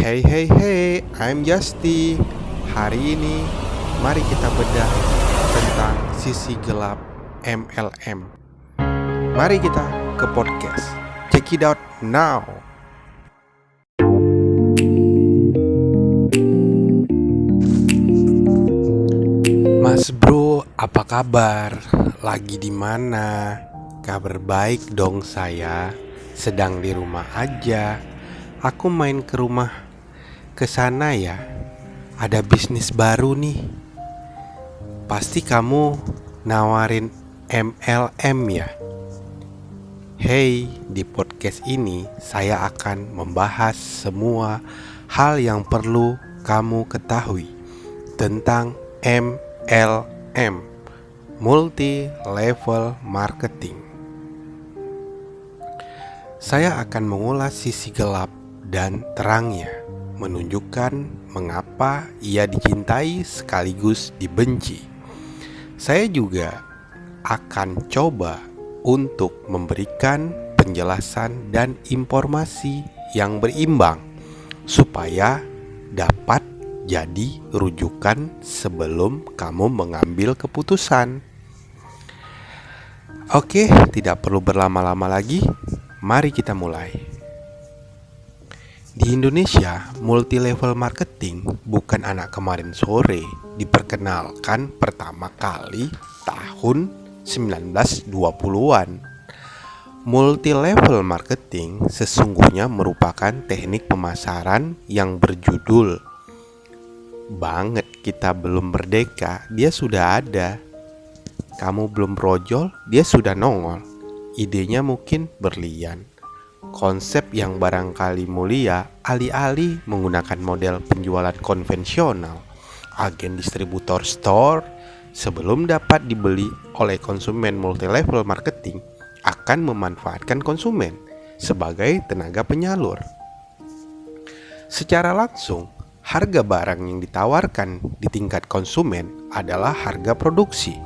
Hey hey hey, I'm Justy. Hari ini mari kita bedah tentang sisi gelap MLM. Mari kita ke podcast. Check it out now. Mas bro, apa kabar? Lagi di mana? Kabar baik dong saya. Sedang di rumah aja. Aku main ke sana ya. Ada bisnis baru nih. Pasti kamu nawarin MLM ya. Hey, di podcast ini saya akan membahas semua hal yang perlu kamu ketahui tentang MLM, Multi Level Marketing. Saya akan mengulas sisi gelap dan terangnya, menunjukkan mengapa ia dicintai sekaligus dibenci. Saya juga akan coba untuk memberikan penjelasan dan informasi yang berimbang supaya dapat jadi rujukan sebelum kamu mengambil keputusan. Oke, tidak perlu berlama-lama lagi. Mari kita mulai. Di Indonesia, multi level marketing bukan anak kemarin sore, diperkenalkan pertama kali tahun 1920-an. Multi level marketing sesungguhnya merupakan teknik pemasaran yang berjudul banget kita belum merdeka, dia sudah ada. Kamu belum brojol, dia sudah nongol. Idenya mungkin berlian. Konsep yang barangkali mulia, alih-alih menggunakan model penjualan konvensional, agen distributor store, sebelum dapat dibeli oleh konsumen, multi-level marketing akan memanfaatkan konsumen sebagai tenaga penyalur. Secara langsung, harga barang yang ditawarkan di tingkat konsumen adalah harga produksi,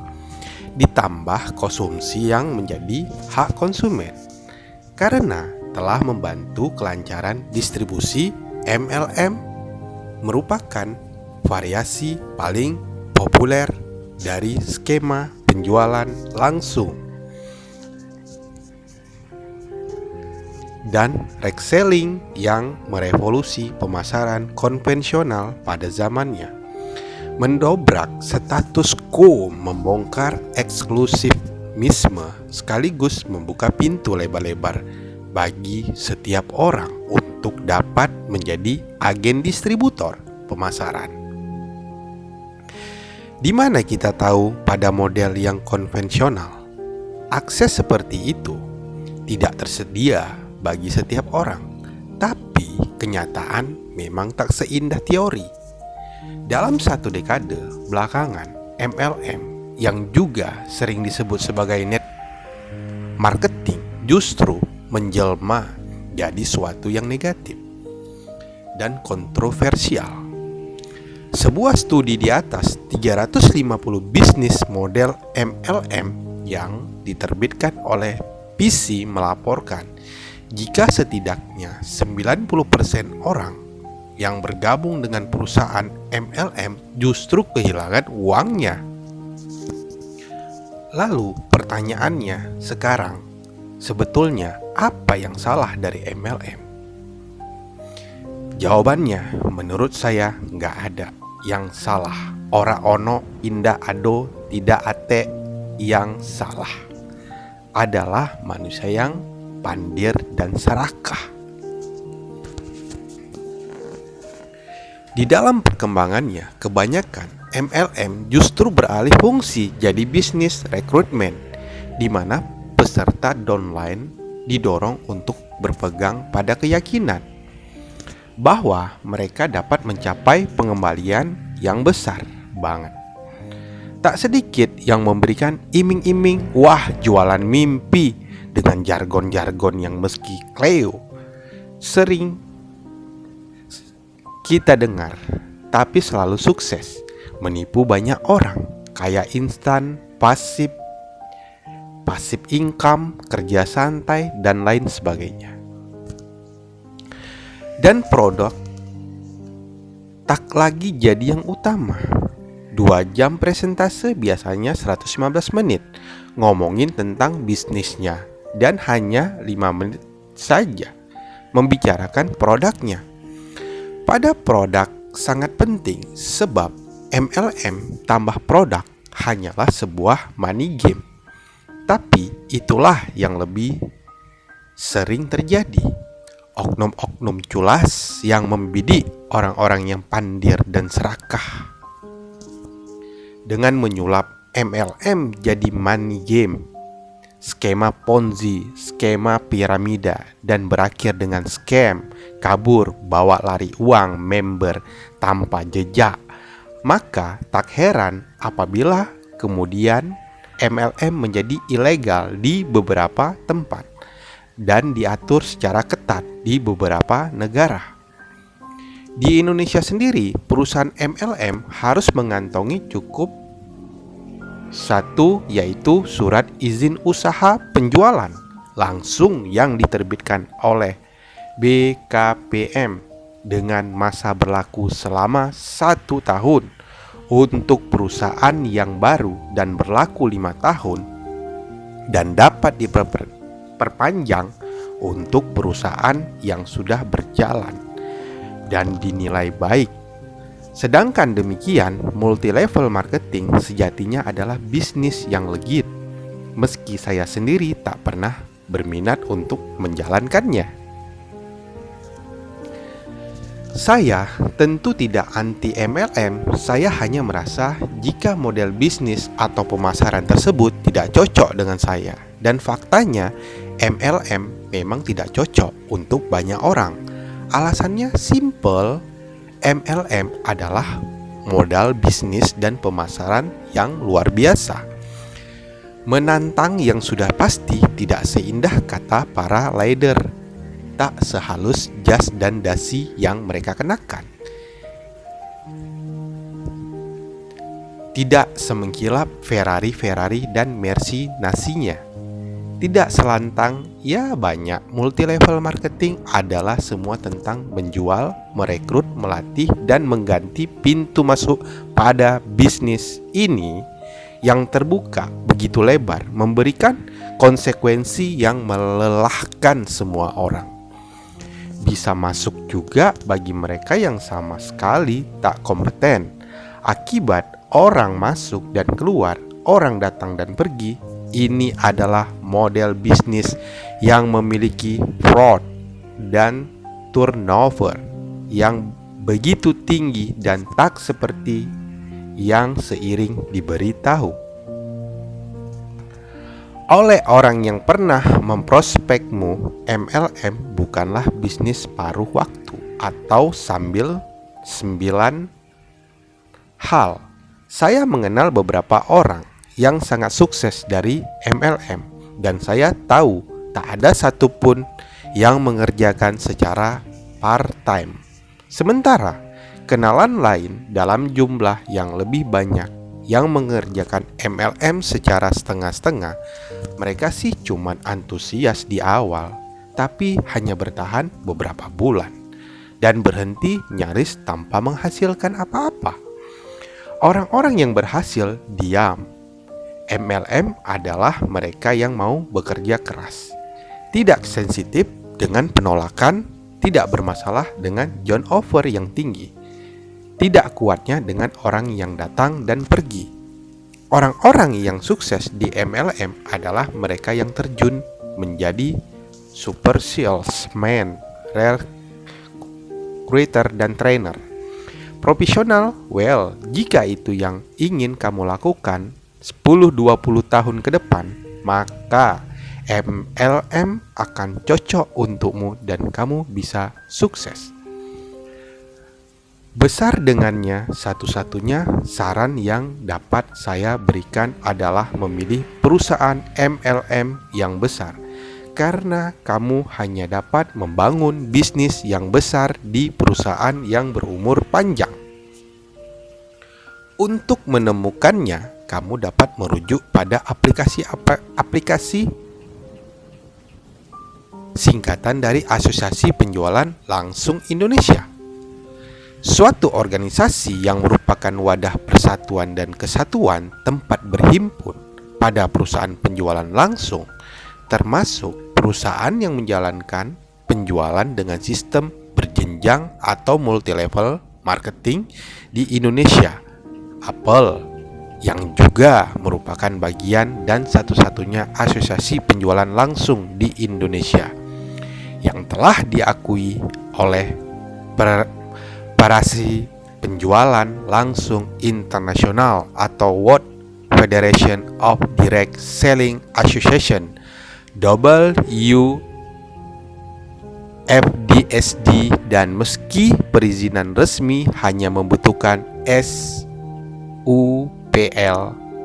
ditambah konsumsi yang menjadi hak konsumen. Karena telah membantu kelancaran distribusi, MLM merupakan variasi paling populer dari skema penjualan langsung dan reselling yang merevolusi pemasaran konvensional pada zamannya. Mendobrak status quo, membongkar eksklusivisme, sekaligus membuka pintu lebar-lebar bagi setiap orang untuk dapat menjadi agen distributor pemasaran. Di mana kita tahu pada model yang konvensional, akses seperti itu tidak tersedia bagi setiap orang, tapi kenyataan memang tak seindah teori. Dalam satu dekade belakangan, MLM yang juga sering disebut sebagai net marketing justru menjelma jadi suatu yang negatif dan kontroversial. Sebuah studi di atas 350 bisnis model MLM yang diterbitkan oleh PC melaporkan jika setidaknya 90% orang yang bergabung dengan perusahaan MLM justru kehilangan uangnya. Lalu pertanyaannya sekarang, sebetulnya apa yang salah dari MLM? Jawabannya menurut saya nggak ada yang salah. Ora ono indah ado tidak ate. Yang salah adalah manusia yang pandir dan serakah. Di dalam perkembangannya, kebanyakan MLM justru beralih fungsi jadi bisnis rekrutmen, di mana peserta downline didorong untuk berpegang pada keyakinan bahwa mereka dapat mencapai pengembalian yang besar banget. Tak sedikit yang memberikan iming-iming, wah jualan mimpi, dengan jargon-jargon yang meski Cleo sering kita dengar, tapi selalu sukses menipu banyak orang, kaya instan, pasif income, kerja santai, dan lain sebagainya. Dan produk tak lagi jadi yang utama. 2 jam presentase biasanya 115 menit ngomongin tentang bisnisnya, dan hanya 5 menit saja membicarakan produknya. Pada produk sangat penting sebab MLM tambah produk hanyalah sebuah money game. Tapi itulah yang lebih sering terjadi. Oknum-oknum culas yang membidik orang-orang yang pandir dan serakah dengan menyulap MLM jadi money game, skema Ponzi, skema piramida, dan berakhir dengan scam, kabur, bawa lari uang member tanpa jejak. Maka tak heran apabila kemudian MLM menjadi ilegal di beberapa tempat dan diatur secara ketat di beberapa negara. Di Indonesia sendiri, perusahaan MLM harus mengantongi cukup satu, yaitu surat izin usaha penjualan langsung yang diterbitkan oleh BKPM dengan masa berlaku selama 1 tahun untuk perusahaan yang baru dan berlaku 5 tahun dan dapat diperpanjang untuk perusahaan yang sudah berjalan dan dinilai baik. Sedangkan demikian, multi-level marketing sejatinya adalah bisnis yang legit, meski saya sendiri tak pernah berminat untuk menjalankannya. Saya tentu tidak anti MLM, saya hanya merasa jika model bisnis atau pemasaran tersebut tidak cocok dengan saya. Dan faktanya, MLM memang tidak cocok untuk banyak orang. Alasannya simple, MLM adalah modal bisnis dan pemasaran yang luar biasa. Menantang yang sudah pasti tidak seindah kata para leader, tak sehalus jas dan dasi yang mereka kenakan. Tidak semengkilap Ferrari dan Mercy nasinya. Tidak selantang, ya banyak. Multi-level marketing adalah semua tentang menjual, merekrut, melatih, dan mengganti pintu masuk pada bisnis ini yang terbuka begitu lebar, memberikan konsekuensi yang melelahkan semua orang. Bisa masuk juga bagi mereka yang sama sekali tak kompeten. Akibat orang masuk dan keluar, orang datang dan pergi. Ini adalah model bisnis yang memiliki fraud dan turnover yang begitu tinggi dan tak seperti yang seiring diberitahu oleh orang yang pernah memprospekmu. MLM bukanlah bisnis paruh waktu atau sambil 9 hal. Saya mengenal beberapa orang yang sangat sukses dari MLM, dan saya tahu tak ada satupun yang mengerjakan secara part-time. Sementara kenalan lain dalam jumlah yang lebih banyak yang mengerjakan MLM secara setengah-setengah. Mereka sih cuman antusias di awal, tapi hanya bertahan beberapa bulan dan berhenti nyaris tanpa menghasilkan apa-apa. Orang-orang yang berhasil diam. MLM adalah mereka yang mau bekerja keras, tidak sensitif dengan penolakan, tidak bermasalah dengan job offer yang tinggi, tidak kuatnya dengan orang yang datang dan pergi. Orang-orang yang sukses di MLM adalah mereka yang terjun menjadi super salesman, recruiter, dan trainer. Profesional, jika itu yang ingin kamu lakukan 10-20 tahun ke depan, maka MLM akan cocok untukmu dan kamu bisa sukses. Besar dengannya, satu-satunya saran yang dapat saya berikan adalah memilih perusahaan MLM yang besar, karena kamu hanya dapat membangun bisnis yang besar di perusahaan yang berumur panjang. Untuk menemukannya, kamu dapat merujuk pada aplikasi singkatan dari Asosiasi Penjualan Langsung Indonesia. Suatu organisasi yang merupakan wadah persatuan dan kesatuan tempat berhimpun pada perusahaan penjualan langsung, termasuk perusahaan yang menjalankan penjualan dengan sistem berjenjang atau multi-level marketing di Indonesia. Apple yang juga merupakan bagian dan satu-satunya asosiasi penjualan langsung di Indonesia yang telah diakui oleh Federasi Penjualan Langsung Internasional atau World Federation of Direct Selling Association WFDSD, dan meski perizinan resmi hanya membutuhkan SUPL,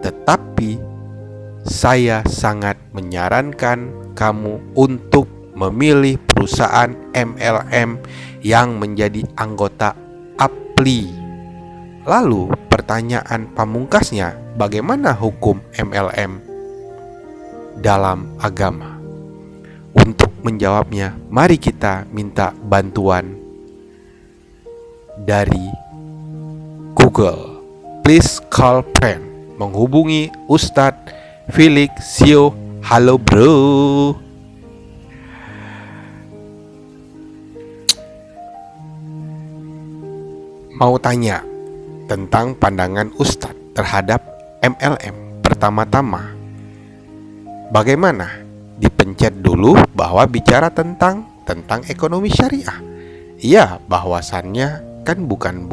tetapi saya sangat menyarankan kamu untuk memilih perusahaan MLM yang menjadi anggota APLI. Lalu pertanyaan pamungkasnya, bagaimana hukum MLM dalam agama? Untuk menjawabnya, mari kita minta bantuan dari Google. Please call friend. Menghubungi Ustadz Felix Sio. Halo bro. Mau tanya tentang pandangan Ustadz terhadap MLM. Pertama-tama, bagaimana? Dipencet dulu bahwa bicara tentang ekonomi syariah. Iya, bahwasannya kan bukan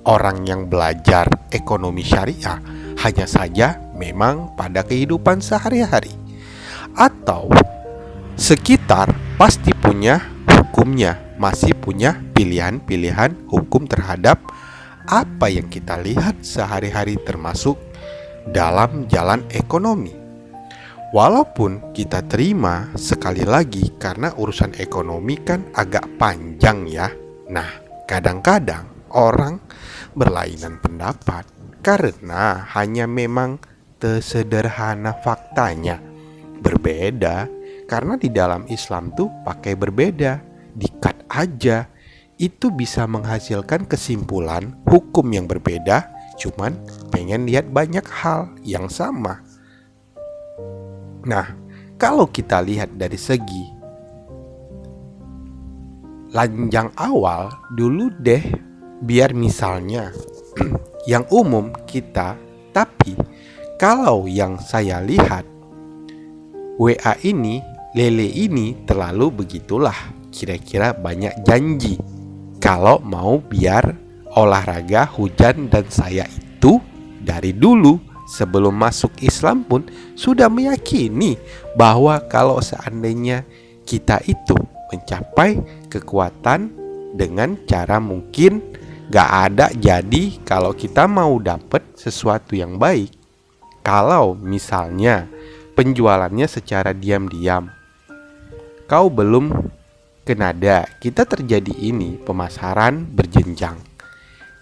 orang yang belajar ekonomi syariah, hanya saja memang pada kehidupan sehari-hari atau sekitar pasti punya hukumnya, masih punya pilihan-pilihan hukum terhadap apa yang kita lihat sehari-hari, termasuk dalam jalan ekonomi. Walaupun kita terima, sekali lagi karena urusan ekonomi kan agak panjang ya. Nah, kadang-kadang orang berlainan pendapat karena hanya memang sederhana faktanya berbeda. Karena di dalam Islam tuh pakai berbeda, dikat aja, itu bisa menghasilkan kesimpulan hukum yang berbeda, cuman pengen lihat banyak hal yang sama. Nah, kalau kita lihat dari segi lanjang awal dulu deh, biar misalnya yang umum kita, tapi kalau yang saya lihat WA ini, Lele ini terlalu begitulah, kira-kira banyak janji kalau mau biar olahraga hujan, dan saya itu dari dulu sebelum masuk Islam pun sudah meyakini bahwa kalau seandainya kita itu mencapai kekuatan dengan cara mungkin gak ada, jadi kalau kita mau dapat sesuatu yang baik, kalau misalnya penjualannya secara diam-diam, kau belum ke nada, kita terjadi ini pemasaran berjenjang,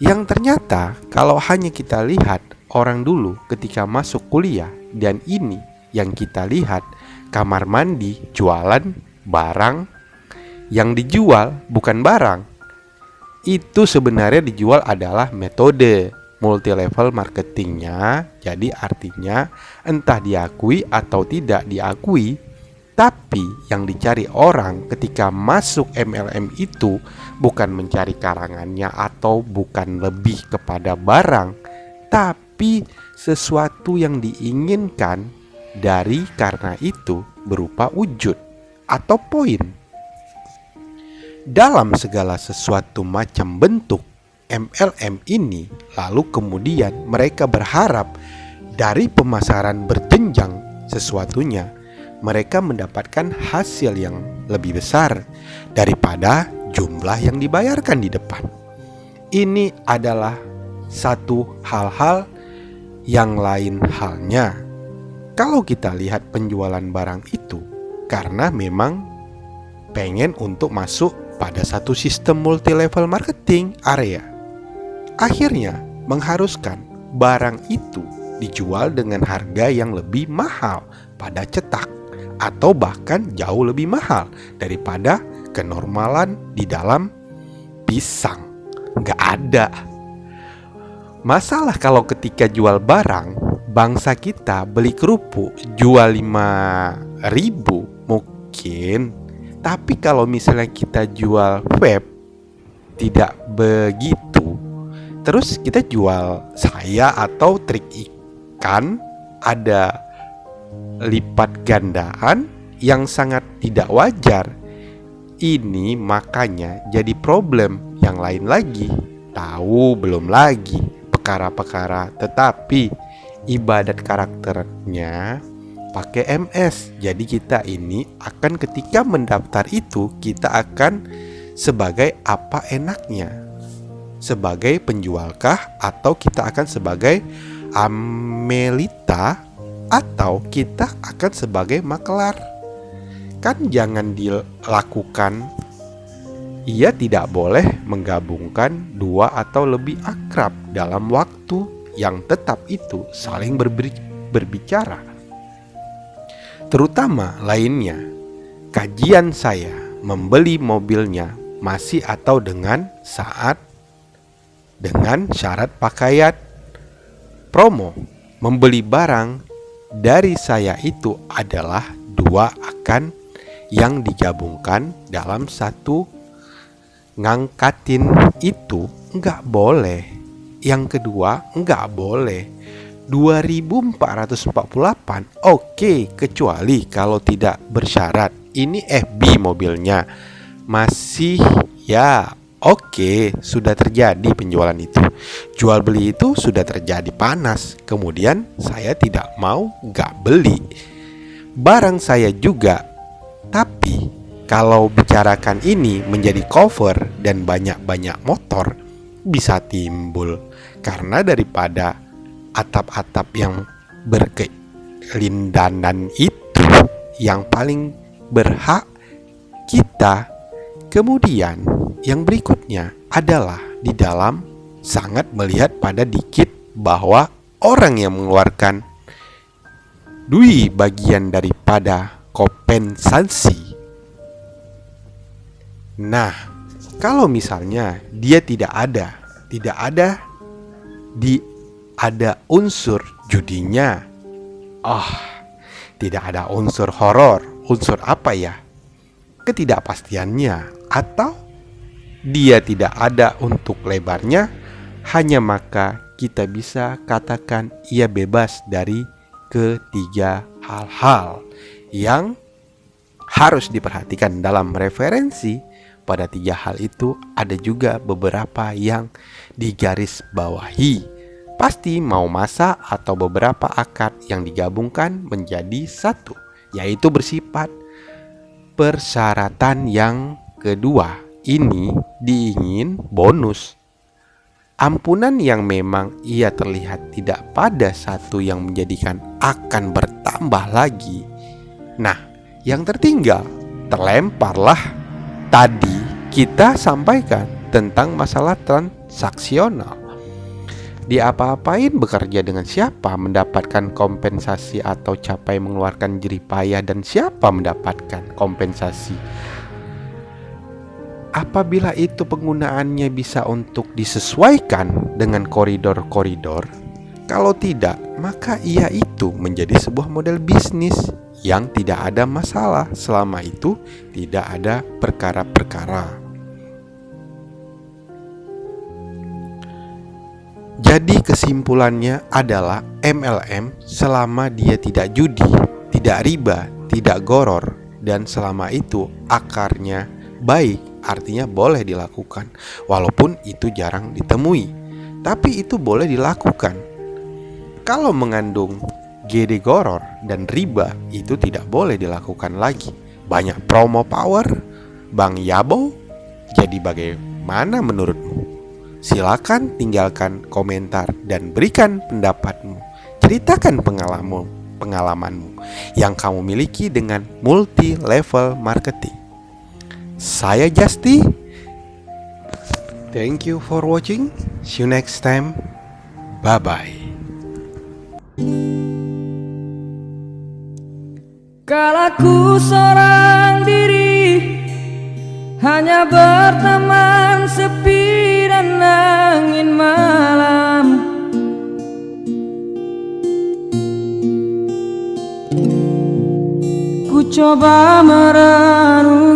yang ternyata kalau hanya kita lihat orang dulu ketika masuk kuliah, dan ini yang kita lihat kamar mandi jualan barang, yang dijual bukan barang, itu sebenarnya dijual adalah metode multi level marketingnya. Jadi artinya entah diakui atau tidak diakui, tapi yang dicari orang ketika masuk MLM itu bukan mencari karangannya atau bukan lebih kepada barang, tapi sesuatu yang diinginkan dari karena itu berupa wujud atau poin. Dalam segala sesuatu macam bentuk MLM ini, lalu kemudian mereka berharap dari pemasaran berjenjang sesuatunya, mereka mendapatkan hasil yang lebih besar daripada jumlah yang dibayarkan di depan. Ini adalah satu hal-hal. Yang lain halnya kalau kita lihat penjualan barang itu karena memang pengen untuk masuk pada satu sistem multi level marketing area, akhirnya mengharuskan barang itu dijual dengan harga yang lebih mahal pada cetak, atau bahkan jauh lebih mahal daripada kenormalan di dalam pisang. Nggak ada. Masalah kalau ketika jual barang, bangsa kita beli kerupuk jual 5.000 mungkin. Tapi kalau misalnya kita jual web, tidak begitu. Terus kita jual saya atau trik ikan, ada lipat gandaan yang sangat tidak wajar. Ini makanya jadi problem yang lain lagi. Tahu belum lagi perkara-perkara, tetapi ibadat karakternya pakai MS. Jadi kita ini akan ketika mendaftar itu, kita akan sebagai apa enaknya, sebagai penjualkah, atau kita akan sebagai Amelita, atau kita akan sebagai makelar. Kan jangan dilakukan. Ia tidak boleh menggabungkan dua atau lebih akrab dalam waktu yang tetap itu saling berbicara. Terutama lainnya, kajian saya membeli mobilnya masih atau dengan syarat pakaian promo. Membeli barang dari saya itu adalah dua akan yang digabungkan dalam satu. Ngangkatin itu nggak boleh. Yang kedua nggak boleh 2.448. Oke, kecuali kalau tidak bersyarat. Ini FB mobilnya masih ya. Oke, sudah terjadi penjualan itu. Jual beli itu sudah terjadi panas. Kemudian saya tidak mau nggak beli barang saya juga. Tapi kalau bicarakan ini menjadi cover dan banyak-banyak motor, bisa timbul. Karena daripada atap-atap yang berkelindanan itu yang paling berhak kita. Kemudian yang berikutnya adalah di dalam sangat melihat pada dikit bahwa orang yang mengeluarkan duit bagian daripada kompensasi. Nah, kalau misalnya dia tidak ada unsur judinya. Tidak ada unsur horor. Unsur apa ya? Ketidakpastiannya. Atau dia tidak ada untuk lebarnya. Hanya maka kita bisa katakan ia bebas dari ketiga hal-hal yang harus diperhatikan dalam referensi. Pada tiga hal itu ada juga beberapa yang digaris bawahi. Pasti mau masa atau beberapa akad yang digabungkan menjadi satu, yaitu bersifat persyaratan yang kedua. Ini diingin bonus. Ampunan yang memang ia terlihat tidak pada satu yang menjadikan akan bertambah lagi. Nah, yang tertinggal terlemparlah. Tadi kita sampaikan tentang masalah transaksional. Diapa-apain bekerja dengan siapa, mendapatkan kompensasi atau capai mengeluarkan jerih payah, dan siapa mendapatkan kompensasi. Apabila itu penggunaannya bisa untuk disesuaikan dengan koridor-koridor. Kalau tidak, maka ia itu menjadi sebuah model bisnis yang tidak ada masalah selama itu tidak ada perkara-perkara. Jadi kesimpulannya adalah MLM selama dia tidak judi, tidak riba, tidak goror, dan selama itu akarnya baik, artinya boleh dilakukan. Walaupun itu jarang ditemui, tapi itu boleh dilakukan. Kalau mengandung GD goror dan riba itu tidak boleh dilakukan lagi. Banyak promo power, Bang Yabo. Jadi bagaimana menurutmu? Silakan tinggalkan komentar dan berikan pendapatmu. Ceritakan pengalamanmu yang kamu miliki dengan multi level marketing. Saya Justy. Thank you for watching. See you next time. Bye bye. Kalaku seorang diri, hanya berteman sepi dan malam. Ku coba merenung